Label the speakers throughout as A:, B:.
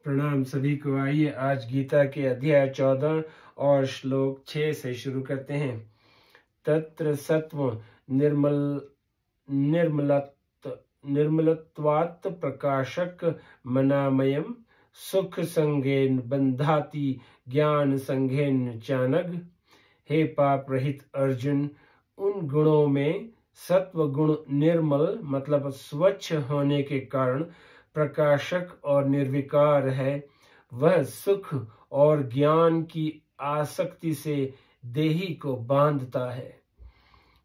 A: प्रणाम सभी को। आइए आज गीता के अध्याय 14 और श्लोक 6 से शुरू करते हैं। तत्र सत्व निर्मलत्वात् प्रकाशक मनामयम् सुख संगेन बंधाति ज्ञान संगेन चानग। हे पाप रहित अर्जुन, उन गुणों में सत्व गुण निर्मल मतलब स्वच्छ होने के कारण प्रकाशक और निर्विकार है। वह सुख और ज्ञान की आसक्ति से देही को बांधता है।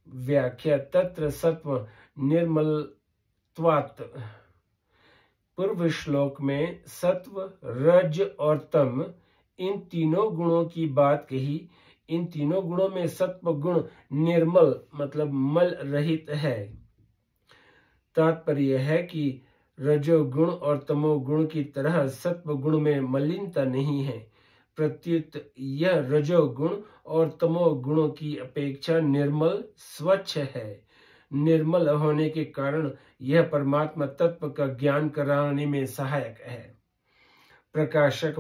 A: व्याख्या तत्र सत्व निर्मलत्वात्। पूर्व श्लोक में सत्व, रज और तम इन तीनों गुणों की बात कही। इन तीनों गुणों में सत्व गुण निर्मल मतलब मल रहित है। तात्पर्य है कि रजोगुण और तमोगुण की तरह सत्व गुण में मलिनता नहीं है। प्रत्युत यह रजोगुण और तमोगुणों की अपेक्षा निर्मल स्वच्छ है। निर्मल होने के कारण यह परमात्मा तत्व का ज्ञान कराने में सहायक है। प्रकाशक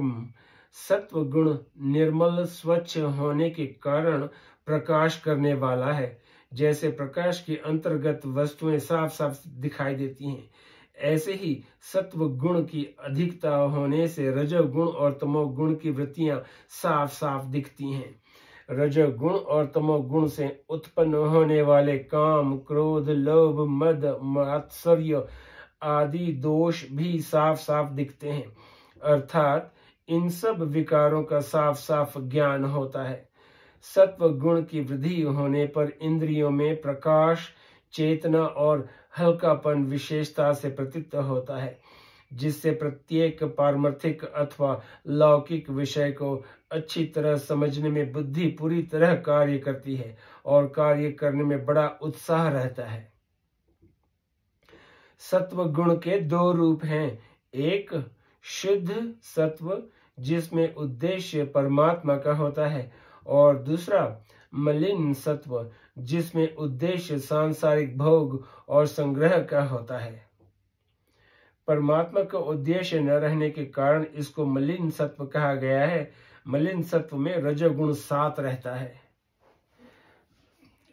A: सत्व गुण निर्मल स्वच्छ होने के कारण प्रकाश करने वाला है। जैसे प्रकाश के अंतर्गत वस्तुएं साफ साफ दिखाई देती हैं, ऐसे ही सत्व गुण की अधिकता होने से रजोगुण और तमोगुण की वृत्तियां साफ साफ दिखती हैं। रजोगुण और तमोगुण से उत्पन्न होने वाले काम, क्रोध, लोभ, मद, मात्सर्य आदि दोष भी साफ साफ दिखते हैं। अर्थात इन सब विकारों का साफ साफ ज्ञान होता है। सत्व गुण की वृद्धि होने पर इंद्रियों में प्रकाश, चेतना और हल्कापन विशेषता से प्रतीत होता है, जिससे प्रत्येक पारमार्थिक अथवा लौकिक विषय को अच्छी तरह समझने में बुद्धि पूरी तरह कार्य करती है और कार्य करने में बड़ा उत्साह रहता है। सत्व गुण के दो रूप हैं। एक शुद्ध सत्व जिसमें उद्देश्य परमात्मा का होता है, और दूसरा मलिन सत्व जिसमें उद्देश्य सांसारिक भोग और संग्रह का होता है। परमात्मा का उद्देश्य न रहने के कारण इसको मलिन सत्व कहा गया है। मलिन सत्व में रजोगुण 7 रहता है।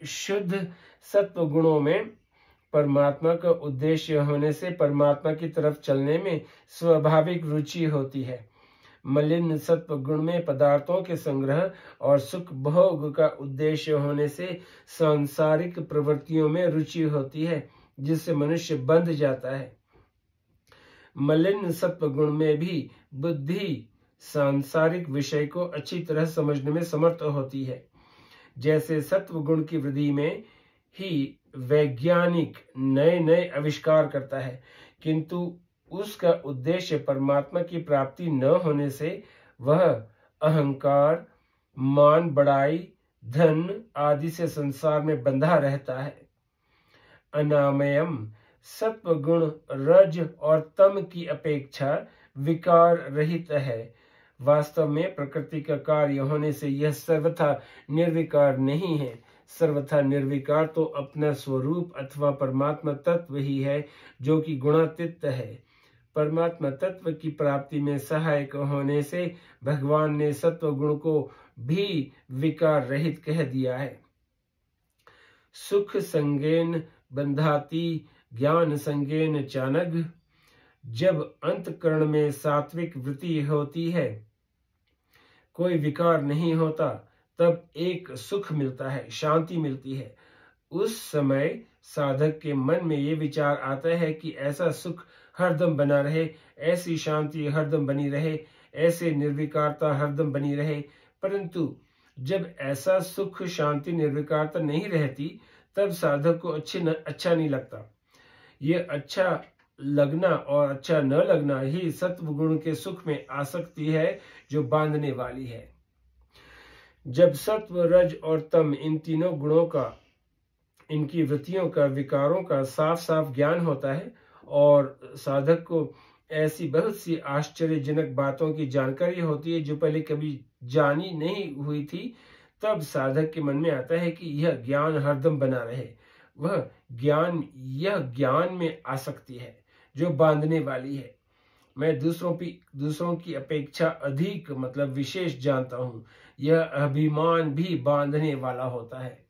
A: शुद्ध सत्व गुणों में परमात्मा का उद्देश्य होने से परमात्मा की तरफ चलने में स्वाभाविक रुचि होती है। मलिन सत्व गुण में पदार्थों के संग्रह और सुख भोग का उद्देश्य होने से सांसारिक प्रवृत्तियों में रुचि होती है, जिससे मनुष्य बंध जाता है। मलिन सत्व गुण में भी बुद्धि सांसारिक विषय को अच्छी तरह समझने में समर्थ होती है। जैसे सत्व गुण की वृद्धि में ही वैज्ञानिक नए नए आविष्कार करता है, किंतु उसका उद्देश्य परमात्मा की प्राप्ति न होने से वह अहंकार, मान बढ़ाई, धन आदि से संसार में बंधा रहता है। अनामयम सत्व गुण रज और तम की अपेक्षा विकार रहित है। वास्तव में प्रकृति का कार्य होने से यह सर्वथा निर्विकार नहीं है। सर्वथा निर्विकार तो अपना स्वरूप अथवा परमात्मा तत्व ही है, जो कि गुणातीत है। परमात्मा तत्व की प्राप्ति में सहायक होने से भगवान ने सत्व गुण को भी विकार रहित कह दिया है। सुख संगेन बंधाति ज्ञान संगेन चानग। जब अंतकरण में सात्विक वृत्ति होती है, कोई विकार नहीं होता, तब एक सुख मिलता है, शांति मिलती है। उस समय साधक के मन में ये विचार आता है कि ऐसा सुख हरदम बना रहे, ऐसी शांति हरदम बनी रहे, ऐसे निर्विकारता हरदम बनी रहे। परंतु जब ऐसा सुख, शांति, निर्विकारता नहीं रहती, तब साधक को अच्छा नहीं लगता। ये अच्छा लगना और अच्छा न लगना ही सत्व गुण के सुख में आसक्ति है, जो बांधने वाली है। जब सत्व, रज और तम इन तीनों गुणों का, इनकी वृत्तियों का, विकारों का साफ साफ ज्ञान होता है और साधक को ऐसी बहुत सी आश्चर्यजनक बातों की जानकारी होती है जो पहले कभी जानी नहीं हुई थी, तब साधक के मन में आता है कि यह ज्ञान हरदम बना रहे। यह ज्ञान में आसक्ति है जो बांधने वाली है। मैं दूसरों की अपेक्षा अधिक मतलब विशेष जानता हूँ। यह अभिमान भी बांधने वाला होता है।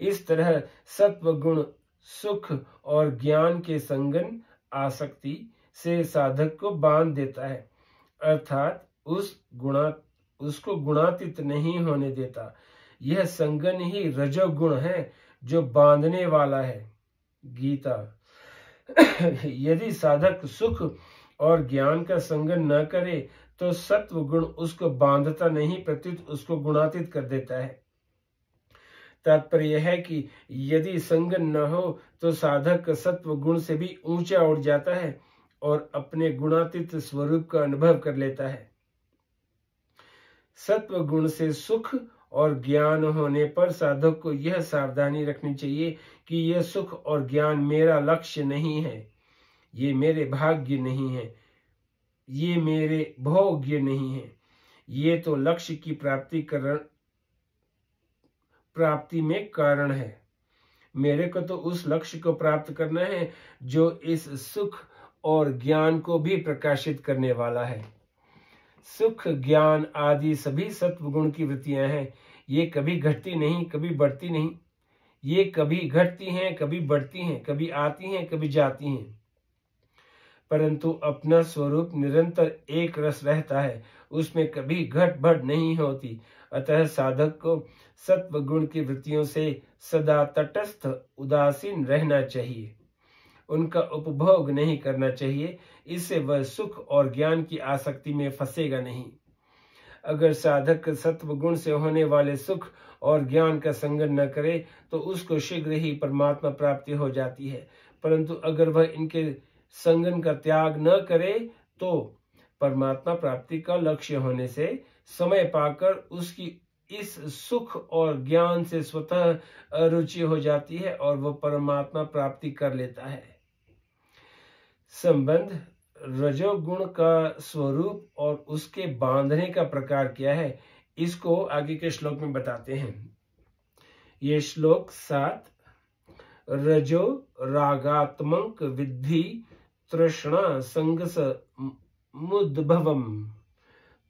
A: इस तरह सत्व गुण सुख और ज्ञान के संगन आसक्ति से साधक को बांध देता है, अर्थात उसको गुणातीत नहीं होने देता। यह संगन ही रजोगुण है जो बांधने वाला है। गीता। यदि साधक सुख और ज्ञान का संगन न करे तो सत्व गुण उसको बांधता नहीं, प्रत्युत उसको गुणातीत कर देता है। तात्पर्य यह है कि यदि संगन न हो तो साधक सत्व गुण से भी ऊंचा उठ जाता है और अपने गुणातीत स्वरूप का अनुभव कर लेता है। सत्व गुण से सुख और ज्ञान होने पर साधक को यह सावधानी रखनी चाहिए कि यह सुख और ज्ञान मेरा लक्ष्य नहीं है, ये मेरे भाग्य नहीं है, ये मेरे भोग्य नहीं है, ये तो लक्ष्य की प्राप्ति में कारण है। मेरे को तो उस लक्ष्य को प्राप्त करना है जो इस सुख और ज्ञान को भी प्रकाशित करने वाला है। सुख ज्ञान आदि सभी सत्व गुण की वृत्तियां हैं। ये कभी घटती नहीं, कभी बढ़ती नहीं। ये कभी घटती हैं, कभी बढ़ती हैं, कभी आती हैं, कभी जाती हैं, परंतु अपना स्वरूप निरंतर एक रस रहता है, उसमें कभी घट बढ़ नहीं होती। अतः साधक को सत्व गुण की वृत्तियों से सदा तटस्थ उदासीन रहना चाहिए, उनका उपभोग नहीं करना चाहिए। इससे वह सुख और ज्ञान की आसक्ति में फंसेगा नहीं। अगर साधक सत्व गुण से होने वाले सुख और ज्ञान का संगन न करे तो उसको शीघ्र ही परमात्मा प्राप्ति हो जाती है, परंतु अगर वह इनके संगन का त्याग न करे तो परमात्मा प्राप्ति का लक्ष्य होने से समय पाकर उसकी इस सुख और ज्ञान से स्वतः अरुचि हो जाती है और वह परमात्मा प्राप्ति कर लेता है। संबंध रजोगुण का स्वरूप और उसके बांधने का प्रकार क्या है, इसको आगे के श्लोक में बताते हैं। ये श्लोक 7। रजो रागात्मक विद्धि तृष्णा संगस मुद्भवम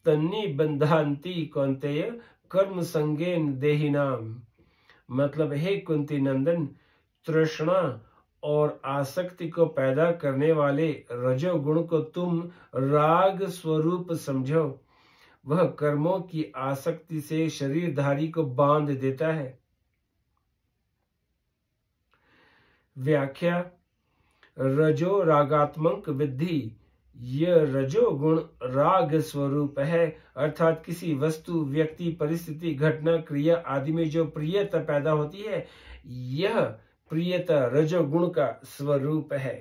A: तन्नी बंधांति कौन्तेय कर्म संगेन देहिनाम। मतलब हे कुंती नंदन, तृष्णा और आसक्ति को पैदा करने वाले रजोगुण को तुम राग स्वरूप समझो। वह कर्मों की आसक्ति से शरीरधारी को बांध देता है। व्याख्या। रजो रागात्मक विद्धि, यह रजोगुण राग स्वरूप है, अर्थात किसी वस्तु, व्यक्ति, परिस्थिति, घटना, क्रिया आदि में जो प्रियता पैदा होती है, यह प्रियता रजोगुण का स्वरूप है।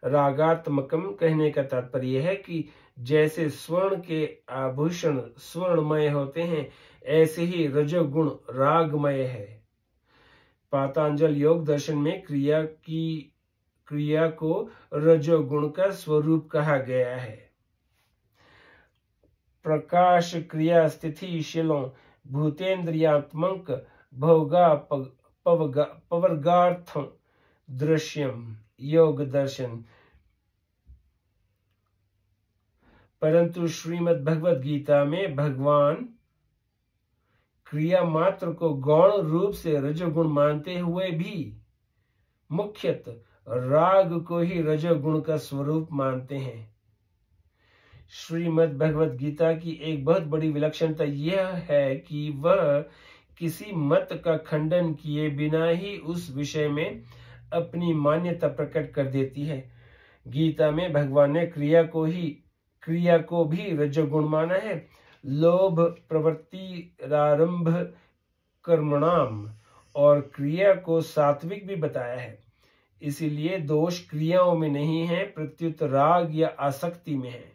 A: रागात्मकम कहने का तात्पर्य है कि जैसे स्वर्ण के आभूषण स्वर्णमय होते हैं, ऐसे ही रजोगुण रागमय है। पातंजल योग दर्शन में क्रिया को रजोगुण का स्वरूप कहा गया है। प्रकाश क्रिया स्थितिशीलों भूतेन्द्रियात्मक भोगा पवर्गार्थ दृश्यम योग दर्शन। परंतु श्रीमद् भगवद गीता में भगवान क्रिया मात्र को गौण रूप से रजोगुण मानते हुए भी मुख्यतः राग को ही रजोगुण का स्वरूप मानते हैं। श्रीमद् भगवद गीता की एक बहुत बड़ी विलक्षणता यह है कि वह किसी मत का खंडन किए बिना ही उस विषय में अपनी मान्यता प्रकट कर देती है। गीता में भगवान ने क्रिया को भी रजोगुण माना है। लोभ प्रवृत्तिरारंभ कर्मणाम और क्रिया को सात्विक भी बताया है। इसीलिए दोष क्रियाओं में नहीं है, प्रत्युत राग या आसक्ति में है।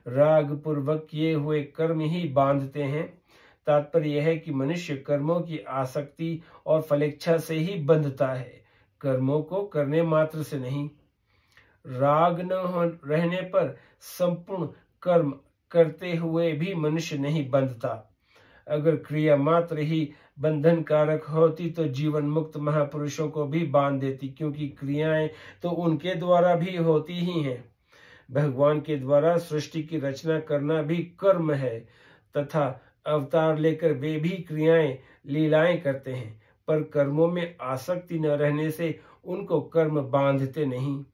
A: राग पूर्वक किए हुए कर्म ही बांधते हैं। तात्पर्य यह है कि मनुष्य कर्मों की आसक्ति और फलेच्छा से ही बंधता है, कर्मों को करने मात्र से नहीं। राग न रहने पर संपूर्ण कर्म करते हुए भी मनुष्य नहीं बंधता। अगर क्रिया मात्र ही बंधन कारक होती तो जीवन मुक्त महापुरुषों को भी बांध देती, क्योंकि क्रियाएं तो उनके द्वारा भी होती ही हैं। भगवान के द्वारा सृष्टि की रचना करना भी कर्म है तथा अवतार लेकर वे भी क्रियाएं लीलाएं करते हैं, पर कर्मों में आसक्ति न रहने से उनको कर्म बांधते नहीं।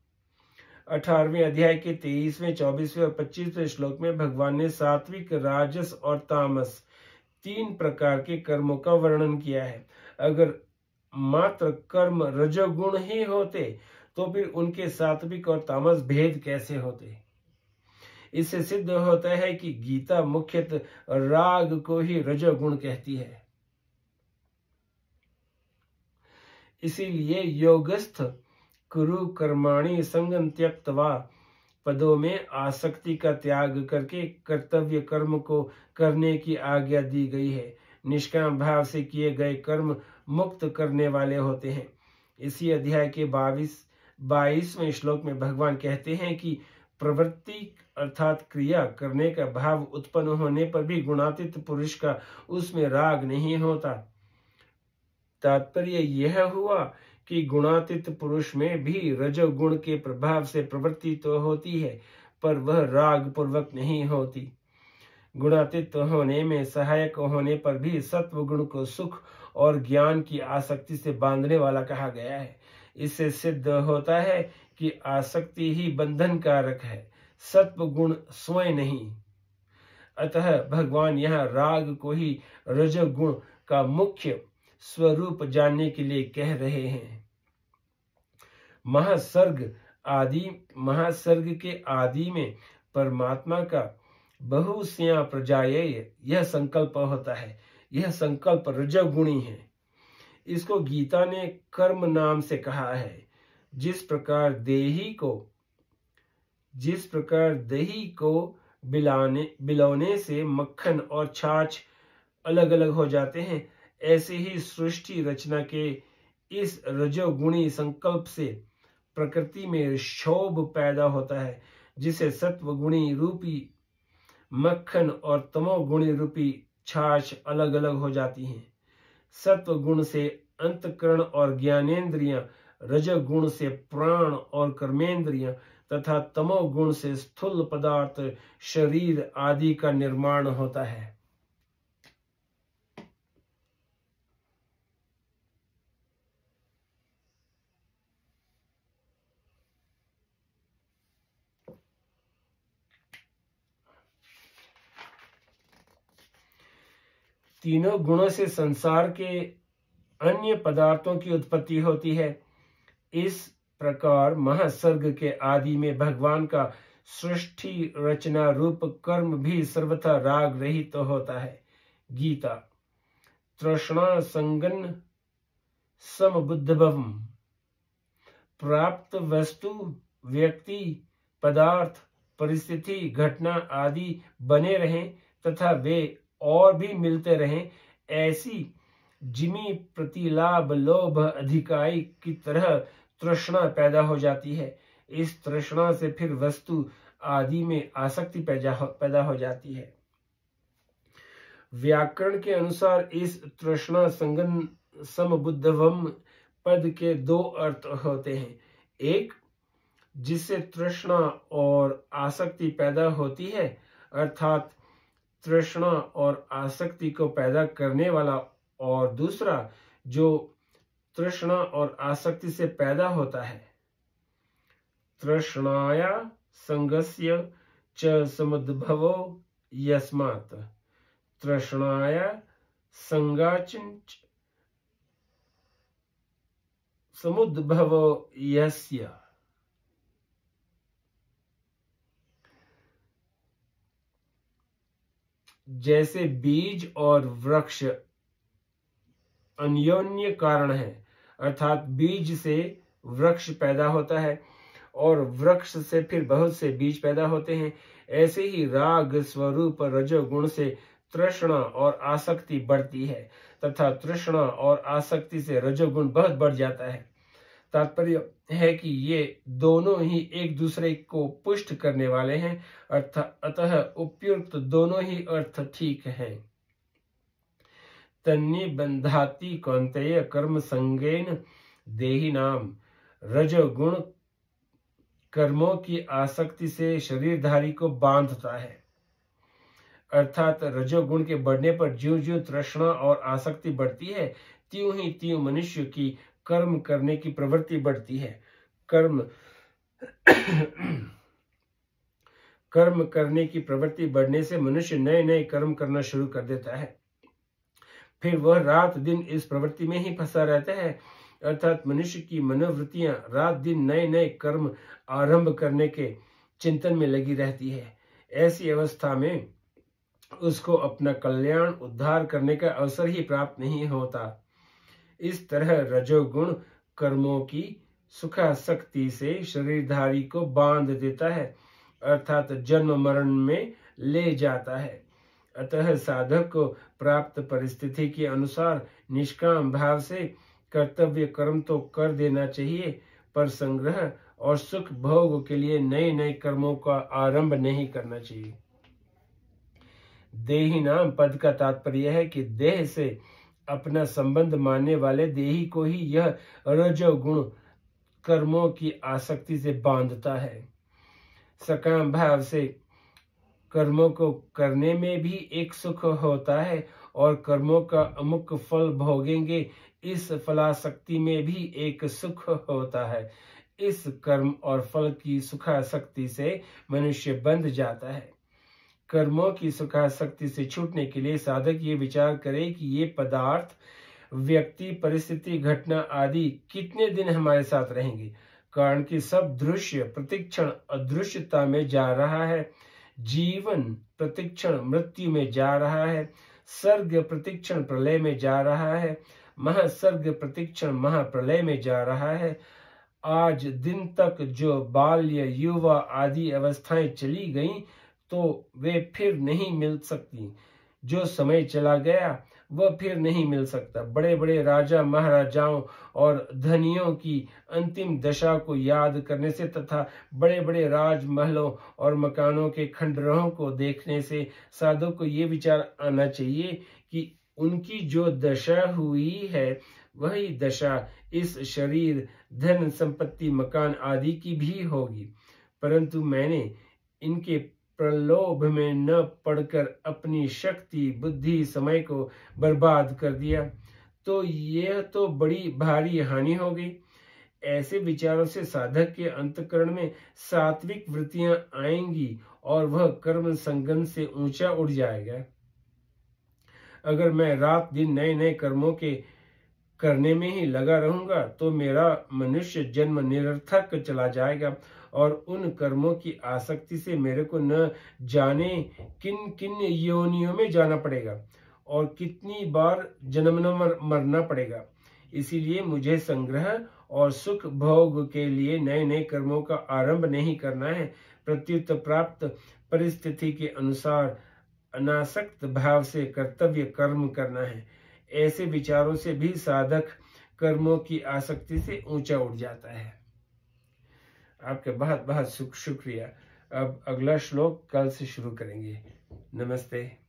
A: 18वें अध्याय के 23वें, 24वें और 25वें श्लोक में भगवान ने सात्विक, राजस और तामस 3 प्रकार के कर्मों का वर्णन किया है। अगर मात्र कर्म रजोगुण ही होते तो फिर उनके सात्विक और तामस भेद कैसे होते। इससे सिद्ध होता है कि गीता मुख्यतः राग को ही रजोगुण कहती है। इसीलिए योगस्थ कुरु कर्माणि संगं त्यक्त्वा पदों में आसक्ति का त्याग करके कर्तव्य कर्म को करने की आज्ञा दी गई है। निष्काम भाव से किए गए कर्म मुक्त करने वाले होते हैं। इसी अध्याय के 22वें श्लोक में भगवान कहते हैं कि प्रवृत्ति अर्थात क्रिया करने का भाव उत्पन्न होने पर भी गुणातीत पुरुष का उसमें राग नहीं होता। तात्पर्य यह हुआ कि गुणातीत पुरुष में भी रजोगुण के प्रभाव से प्रवृत्ति तो होती है, पर वह राग पूर्वक नहीं होती। गुणातीत होने में सहायक होने पर भी सत्व गुण को सुख और ज्ञान की आसक्ति से बांधने वाला कहा गया है। इससे सिद्ध होता है कि आसक्ति ही बंधन कारक है, सत्व गुण स्वयं नहीं। अतः भगवान यहाँ राग को ही रजोगुण का मुख्य स्वरूप जानने के लिए कह रहे हैं। महासर्ग के आदि में परमात्मा का बहुस्या प्रजायेय यह संकल्प होता है। यह संकल्प रजोगुणी है। इसको गीता ने कर्म नाम से कहा है। जिस प्रकार दही को बिलौने से मक्खन और छाछ अलग अलग हो जाते हैं, ऐसे ही सृष्टि रचना के इस रजोगुणी संकल्प से प्रकृति में क्षोभ पैदा होता है, जिसे सत्वगुणी रूपी मक्खन और तमोगुणी रूपी छाछ अलग अलग हो जाती हैं। सत्व गुण से अंतःकरण और ज्ञानेंद्रियां, रजोगुण से प्राण और कर्मेंद्रियां तथा तमोगुण से स्थूल पदार्थ शरीर आदि का निर्माण होता है। तीनों गुणों से संसार के अन्य पदार्थों की उत्पत्ति होती है। इस प्रकार महासर्ग के आदि में भगवान का सृष्टि रचना रूप कर्म भी सर्वथा राग रहित तो होता है। गीता तृष्णा संगन समबुद्धभवम, प्राप्त वस्तु, व्यक्ति, पदार्थ, परिस्थिति, घटना आदि बने रहें तथा वे और भी मिलते रहें, ऐसी जिमी प्रतिलाभ लोभ अधिकाई की तरह तृष्णा पैदा हो जाती है। इस तृष्णा से फिर वस्तु आदि में आसक्ति पैदा हो जाती है। व्याकरण के अनुसार इस तृष्णा संगन समबुद्धवम पद के 2 अर्थ होते हैं। एक, जिससे तृष्णा और आसक्ति पैदा होती है, अर्थात तृष्णा और आसक्ति को पैदा करने वाला, और दूसरा जो तृष्णा और आसक्ति से पैदा होता है। तृष्णाया संगस्य च समुद्भवो यस्मात्, तृष्णाया संगाचिंच समुद्भवो यस्य। जैसे बीज और वृक्ष अन्योन्य कारण है, अर्थात बीज से वृक्ष पैदा होता है और वृक्ष से फिर बहुत से बीज पैदा होते हैं, ऐसे ही राग स्वरूप रजोगुण से तृष्णा और आसक्ति बढ़ती है तथा तृष्णा और आसक्ति से रजोगुण बहुत बढ़ जाता है। तात्पर्य है कि ये दोनों ही एक दूसरे को पुष्ट करने वाले हैं, अतः उपयुक्त दोनों ही अर्थ ठीक हैं। तन्निबंधाति कौन्तेय कर्म संगेन देहिनाम रजोगुण कर्मों की आसक्ति से शरीरधारी को बांधता है। अर्थात रजोगुण के बढ़ने पर ज्यों ज्यों तृष्णा और आसक्ति बढ़ती है, त्यों ही त्यों मनुष्य की कर्म करने की प्रवृत्ति बढ़ती है। कर्म करने की प्रवृत्ति बढ़ने से मनुष्य नए नए कर्म करना शुरू कर देता है। फिर वह रात दिन इस प्रवृत्ति में ही फंसा रहता है। अर्थात मनुष्य की मनोवृत्तियां रात दिन नए नए कर्म आरंभ करने के चिंतन में लगी रहती है। ऐसी अवस्था में उसको अपना कल्याण उद्धार करने का अवसर ही प्राप्त नहीं होता। इस तरह रजोगुण कर्मों की सुखासक्ति से शरीरधारी को बांध देता है, अर्थात जन्म मरण में ले जाता है। अतः साधक को प्राप्त परिस्थिति के अनुसार निष्काम भाव से कर्तव्य कर्म तो कर देना चाहिए, पर संग्रह और सुख भोग के लिए नए नए कर्मों का आरंभ नहीं करना चाहिए। देही नाम पद का तात्पर्य है कि देह से अपना संबंध मानने वाले देही को ही यह रजोगुण कर्मों की आसक्ति से बांधता है। सकाम भाव से कर्मों को करने में भी एक सुख होता है और कर्मों का अमुक फल भोगेंगे इस फलासक्ति में भी एक सुख होता है। इस कर्म और फल की सुखासक्ति से मनुष्य बंध जाता है। कर्मों की सुखासक्ति से छूटने के लिए साधक ये विचार करे कि ये पदार्थ, व्यक्ति, परिस्थिति, घटना आदि कितने दिन हमारे साथ रहेंगे, कारण कि सब दृश्य प्रतिक्षण अदृश्यता में जा रहा है, जीवन प्रतिक्षण मृत्यु में जा रहा है, सर्ग प्रतिक्षण प्रलय में जा रहा है, महासर्ग प्रतिक्षण महाप्रलय में जा रहा है। आज दिन तक जो बाल्य, युवा आदि अवस्थाएं चली गईं, तो वे फिर नहीं मिल सकती। जो समय चला गया वह फिर नहीं मिल सकता। बड़े बड़े राजा महाराजाओं और धनियों की अंतिम दशा को याद करने से तथा बड़े बड़े राजमहलों और मकानों के खंडरों को देखने से साधक को ये विचार आना चाहिए कि उनकी जो दशा हुई है वही दशा इस शरीर, धन, संपत्ति, मकान आदि की भी होगी। परंतु मैंने इनके प्रलोभ में न पड़कर अपनी शक्ति, बुद्धि, समय को बर्बाद कर दिया, तो यह तो बड़ी भारी हानि हो गई। ऐसे विचारों से साधक के अंतःकरण में सात्विक वृत्तियां आएंगी और वह कर्म संगम से ऊंचा उठ जाएगा। अगर मैं रात दिन नए नए कर्मों के करने में ही लगा रहूंगा तो मेरा मनुष्य जन्म निरर्थक चला जाएगा और उन कर्मों की आसक्ति से मेरे को न जाने किन किन योनियों में जाना पड़ेगा और कितनी बार जन्मना मरना पड़ेगा। इसीलिए मुझे संग्रह और सुख भोग के लिए नए नए कर्मों का आरंभ नहीं करना है, प्रत्युत प्राप्त परिस्थिति के अनुसार अनासक्त भाव से कर्तव्य कर्म करना है। ऐसे विचारों से भी साधक कर्मों की आसक्ति से ऊंचा उठ जाता है। आपका बहुत बहुत शुक्रिया। अब अगला श्लोक कल से शुरू करेंगे। नमस्ते।